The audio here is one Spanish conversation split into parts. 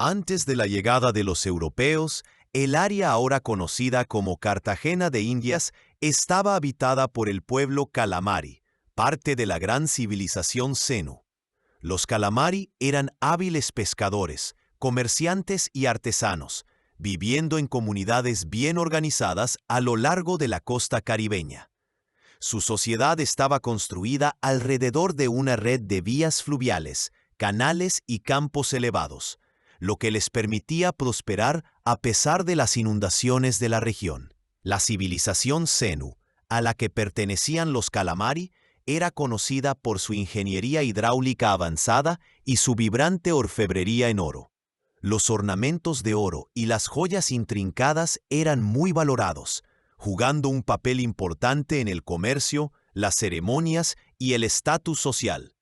Antes de la llegada de los europeos, el área ahora conocida como Cartagena de Indias estaba habitada por el pueblo Calamari, parte de la gran civilización Zenu. Los Calamari eran hábiles pescadores, comerciantes y artesanos, viviendo en comunidades bien organizadas a lo largo de la costa caribeña. Su sociedad estaba construida alrededor de una red de vías fluviales, canales y campos elevados, lo que les permitía prosperar a pesar de las inundaciones de la región. La civilización Zenu, a la que pertenecían los Calamari, era conocida por su ingeniería hidráulica avanzada y su vibrante orfebrería en oro. Los ornamentos de oro y las joyas intrincadas eran muy valorados, jugando un papel importante en el comercio, las ceremonias y el estatus social.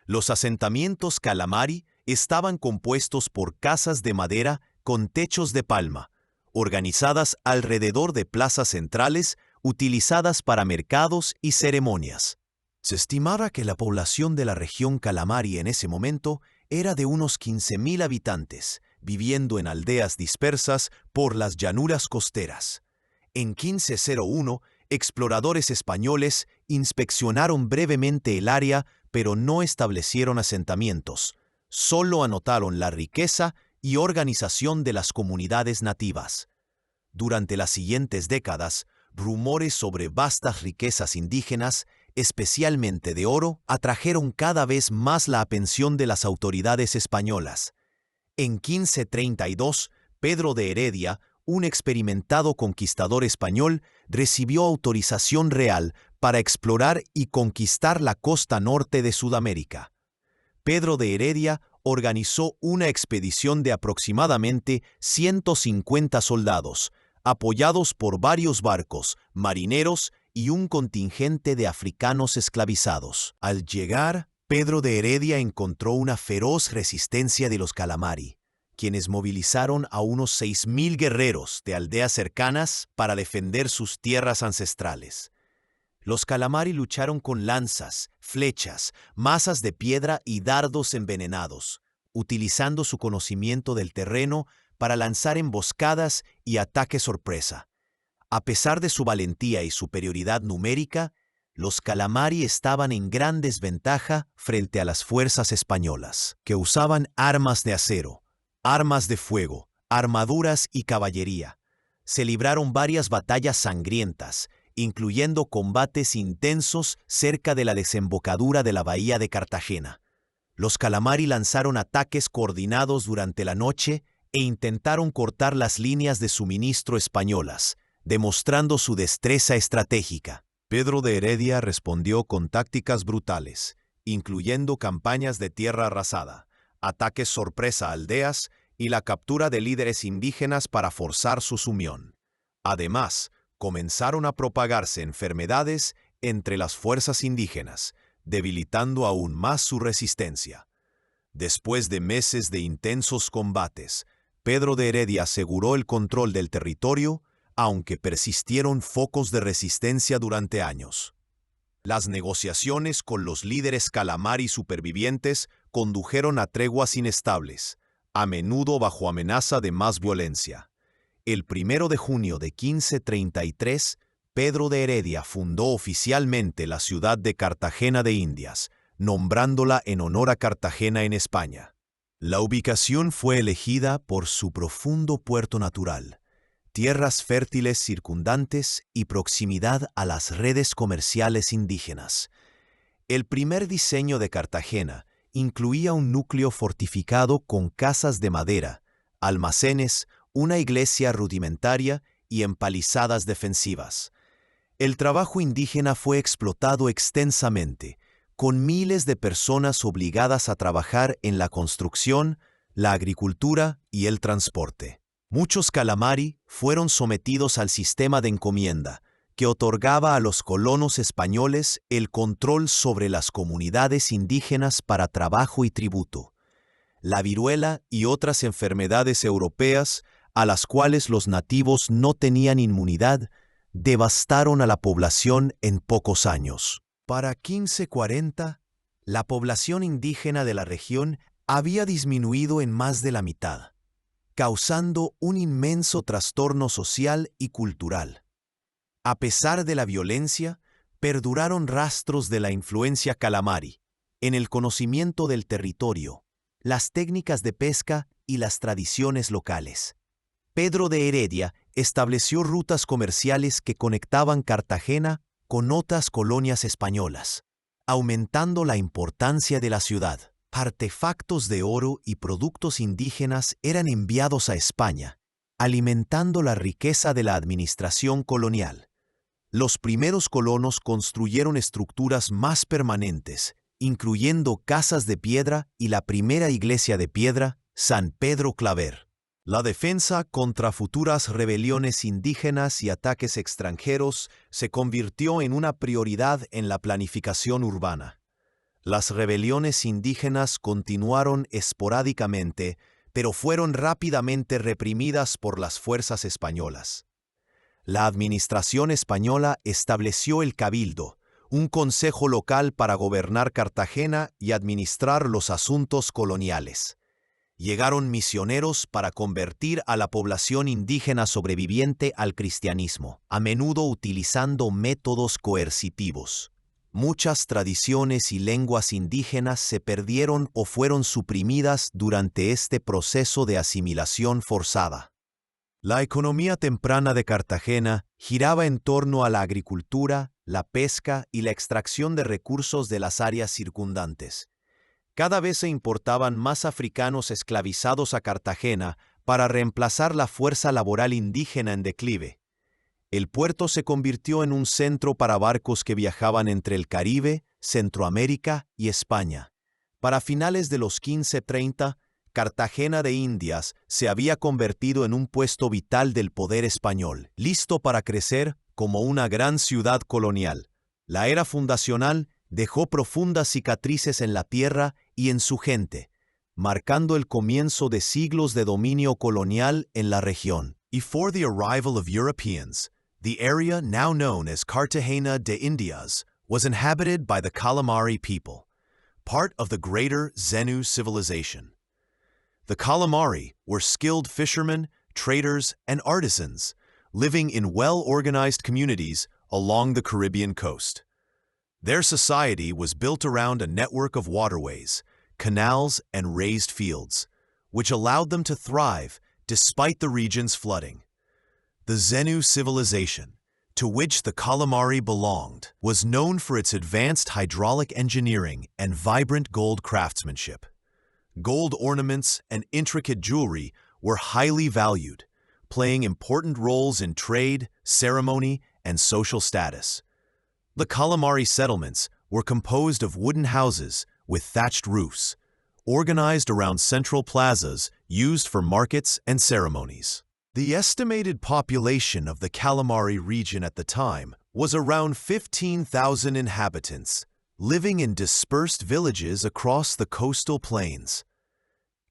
Los asentamientos Calamari estaban compuestos por casas de madera con techos de palma, organizadas alrededor de plazas centrales utilizadas para mercados y ceremonias. Se estimaba que la población de la región Calamari en ese momento era de unos 15.000 habitantes, viviendo en aldeas dispersas por las llanuras costeras. En 1501, exploradores españoles inspeccionaron brevemente el área, pero no establecieron asentamientos. Solo anotaron la riqueza y organización de las comunidades nativas. Durante las siguientes décadas, rumores sobre vastas riquezas indígenas, especialmente de oro, atrajeron cada vez más la atención de las autoridades españolas. En 1532, Pedro de Heredia, un experimentado conquistador español, recibió autorización real para explorar y conquistar la costa norte de Sudamérica. Pedro de Heredia organizó una expedición de aproximadamente 150 soldados, apoyados por varios barcos, marineros y un contingente de africanos esclavizados. Al llegar, Pedro de Heredia encontró una feroz resistencia de los Calamari, quienes movilizaron a unos 6.000 guerreros de aldeas cercanas para defender sus tierras ancestrales. Los Calamari lucharon con lanzas, flechas, masas de piedra y dardos envenenados, utilizando su conocimiento del terreno para lanzar emboscadas y ataques sorpresa. A pesar de su valentía y superioridad numérica, los Calamari estaban en gran desventaja frente a las fuerzas españolas, que usaban armas de acero, armas de fuego, armaduras y caballería. Se libraron varias batallas sangrientas, incluyendo combates intensos cerca de la desembocadura de la bahía de Cartagena. Los Calamari lanzaron ataques coordinados durante la noche e intentaron cortar las líneas de suministro españolas, demostrando su destreza estratégica. Pedro de Heredia respondió con tácticas brutales, incluyendo campañas de tierra arrasada, ataques sorpresa a aldeas y la captura de líderes indígenas para forzar su sumión. Además, comenzaron a propagarse enfermedades entre las fuerzas indígenas, debilitando aún más su resistencia. Después de meses de intensos combates, Pedro de Heredia aseguró el control del territorio, aunque persistieron focos de resistencia durante años. Las negociaciones con los líderes Calamari supervivientes condujeron a treguas inestables, a menudo bajo amenaza de más violencia. El 1 de junio de 1533, Pedro de Heredia fundó oficialmente la ciudad de Cartagena de Indias, nombrándola en honor a Cartagena en España. La ubicación fue elegida por su profundo puerto natural, tierras fértiles circundantes y proximidad a las redes comerciales indígenas. El primer diseño de Cartagena incluía un núcleo fortificado con casas de madera, almacenes, una iglesia rudimentaria y empalizadas defensivas. El trabajo indígena fue explotado extensamente, con miles de personas obligadas a trabajar en la construcción, la agricultura y el transporte. Muchos Calamari fueron sometidos al sistema de encomienda, que otorgaba a los colonos españoles el control sobre las comunidades indígenas para trabajo y tributo. La viruela y otras enfermedades europeas, a las cuales los nativos no tenían inmunidad, devastaron a la población en pocos años. Para 1540, la población indígena de la región había disminuido en más de la mitad. causando un inmenso trastorno social y cultural. A pesar de la violencia, perduraron rastros de la influencia Calamari en el conocimiento del territorio, las técnicas de pesca y las tradiciones locales. Pedro de Heredia estableció rutas comerciales que conectaban Cartagena con otras colonias españolas, aumentando la importancia de la ciudad. Artefactos de oro y productos indígenas eran enviados a España, alimentando la riqueza de la administración colonial. Los primeros colonos construyeron estructuras más permanentes, incluyendo casas de piedra y la primera iglesia de piedra, San Pedro Claver. La defensa contra futuras rebeliones indígenas y ataques extranjeros se convirtió en una prioridad en la planificación urbana. Las rebeliones indígenas continuaron esporádicamente, pero fueron rápidamente reprimidas por las fuerzas españolas. La administración española estableció el Cabildo, un consejo local para gobernar Cartagena y administrar los asuntos coloniales. Llegaron misioneros para convertir a la población indígena sobreviviente al cristianismo, a menudo utilizando métodos coercitivos. Muchas tradiciones y lenguas indígenas se perdieron o fueron suprimidas durante este proceso de asimilación forzada. La economía temprana de Cartagena giraba en torno a la agricultura, la pesca y la extracción de recursos de las áreas circundantes. Cada vez se importaban más africanos esclavizados a Cartagena para reemplazar la fuerza laboral indígena en declive. El puerto se convirtió en un centro para barcos que viajaban entre el Caribe, Centroamérica y España. Para finales de los 1530, Cartagena de Indias se había convertido en un puesto vital del poder español, listo para crecer como una gran ciudad colonial. La era fundacional dejó profundas cicatrices en la tierra y en su gente, marcando el comienzo de siglos de dominio colonial en la región. Before the arrival of Europeans, the area now known as Cartagena de Indias was inhabited by the Calamari people, part of the greater Zenu civilization. The Calamari were skilled fishermen, traders, and artisans, living in well-organized communities along the Caribbean coast. Their society was built around a network of waterways, canals, and raised fields, which allowed them to thrive despite the region's flooding. The Zenu civilization, to which the Calamari belonged, was known for its advanced hydraulic engineering and vibrant gold craftsmanship. Gold ornaments and intricate jewelry were highly valued, playing important roles in trade, ceremony, and social status. The Calamari settlements were composed of wooden houses with thatched roofs, organized around central plazas used for markets and ceremonies. The estimated population of the Calamari region at the time was around 15,000 inhabitants, living in dispersed villages across the coastal plains.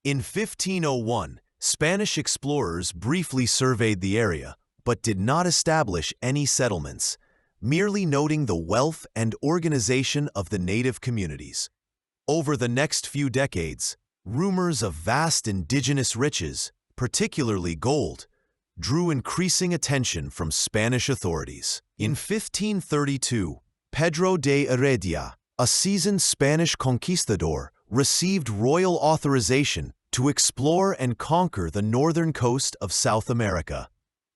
In 1501, Spanish explorers briefly surveyed the area, but did not establish any settlements, merely noting the wealth and organization of the native communities. Over the next few decades, rumors of vast indigenous riches, particularly gold, drew increasing attention from Spanish authorities. In 1532, Pedro de Heredia, a seasoned Spanish conquistador, received royal authorization to explore and conquer the northern coast of South America.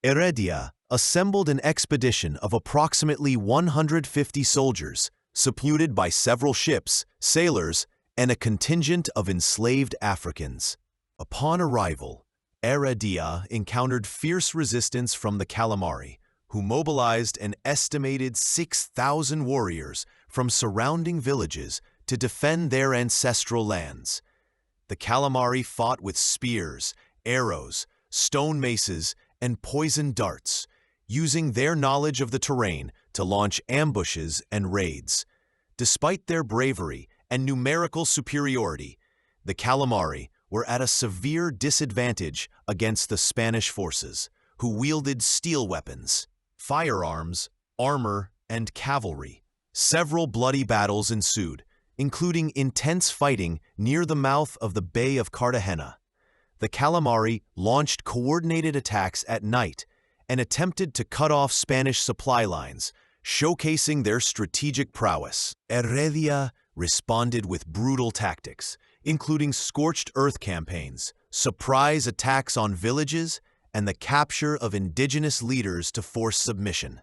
Heredia assembled an expedition of approximately 150 soldiers, supplemented by several ships, sailors, and a contingent of enslaved Africans. Upon arrival, Heredia encountered fierce resistance from the Calamari, who mobilized an estimated 6,000 warriors from surrounding villages to defend their ancestral lands. The Calamari fought with spears, arrows, stone maces, and poisoned darts, using their knowledge of the terrain to launch ambushes and raids. Despite their bravery and numerical superiority, the Calamari were at a severe disadvantage against the Spanish forces, who wielded steel weapons, firearms, armor, and cavalry. Several bloody battles ensued, including intense fighting near the mouth of the Bay of Cartagena. the Calamari launched coordinated attacks at night and attempted to cut off Spanish supply lines, showcasing their strategic prowess. Heredia responded with brutal tactics, including scorched earth campaigns, surprise attacks on villages, and the capture of indigenous leaders to force submission.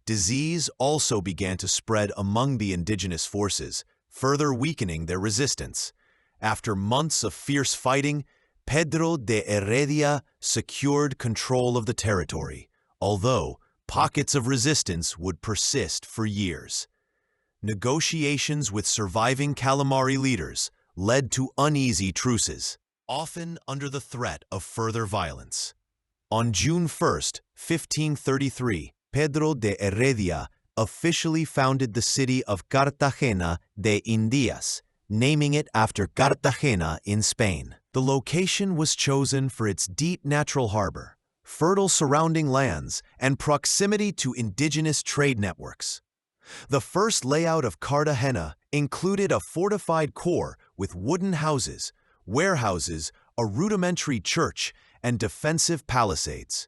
Disease also began to spread among the indigenous forces, further weakening their resistance. After months of fierce fighting, Pedro de Heredia secured control of the territory, although pockets of resistance would persist for years. Negotiations with surviving Calamari leaders led to uneasy truces, often under the threat of further violence. On June 1, 1533, Pedro de Heredia officially founded the city of Cartagena de Indias, naming it after Cartagena in Spain. The location was chosen for its deep natural harbor, fertile surrounding lands, and proximity to indigenous trade networks. The first layout of Cartagena included a fortified core with wooden houses, warehouses, a rudimentary church, and defensive palisades.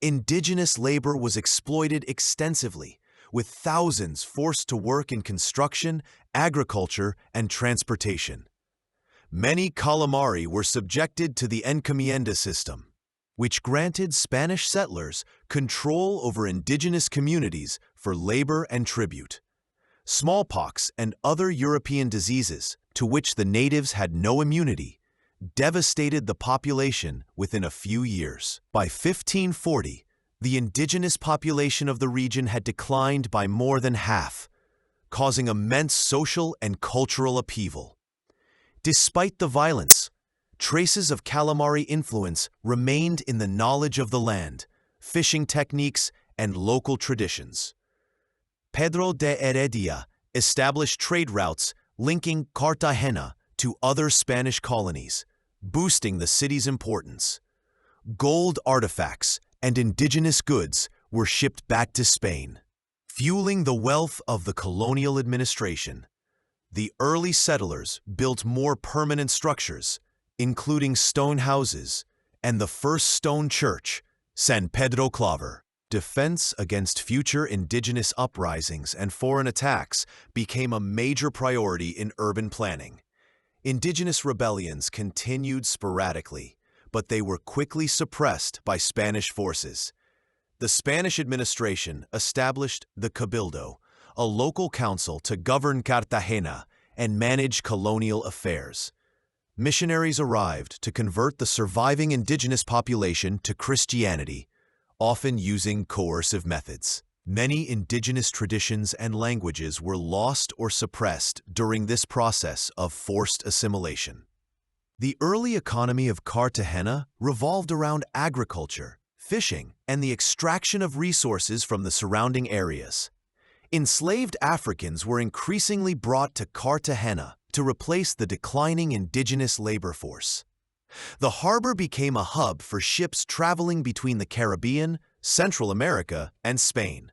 Indigenous labor was exploited extensively, with thousands forced to work in construction, agriculture, and transportation. Many Calamari were subjected to the encomienda system, which granted Spanish settlers control over indigenous communities for labor and tribute. Smallpox and other European diseases, to which the natives had no immunity, devastated the population within a few years. By 1540, the indigenous population of the region had declined by more than half, causing immense social and cultural upheaval. Despite the violence, traces of Calamari influence remained in the knowledge of the land, fishing techniques, and local traditions. Pedro de Heredia established trade routes linking Cartagena to other Spanish colonies, boosting the city's importance. Gold artifacts and indigenous goods were shipped back to Spain, fueling the wealth of the colonial administration. The early settlers built more permanent structures, including stone houses and the first stone church, San Pedro Claver. Defense against future indigenous uprisings and foreign attacks became a major priority in urban planning. Indigenous rebellions continued sporadically, but they were quickly suppressed by Spanish forces. The Spanish administration established the Cabildo, a local council to govern Cartagena and manage colonial affairs. Missionaries arrived to convert the surviving indigenous population to Christianity, often using coercive methods. Many indigenous traditions and languages were lost or suppressed during this process of forced assimilation. The early economy of Cartagena revolved around agriculture, fishing, and the extraction of resources from the surrounding areas. Enslaved Africans were increasingly brought to Cartagena to replace the declining indigenous labor force. The harbor became a hub for ships traveling between the Caribbean, Central America, and Spain.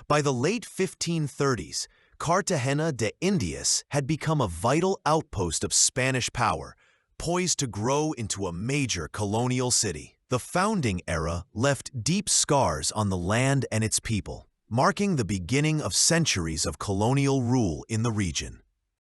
By the late 1530s, Cartagena de Indias had become a vital outpost of Spanish power, poised to grow into a major colonial city. The founding era left deep scars on the land and its people, marking the beginning of centuries of colonial rule in the region.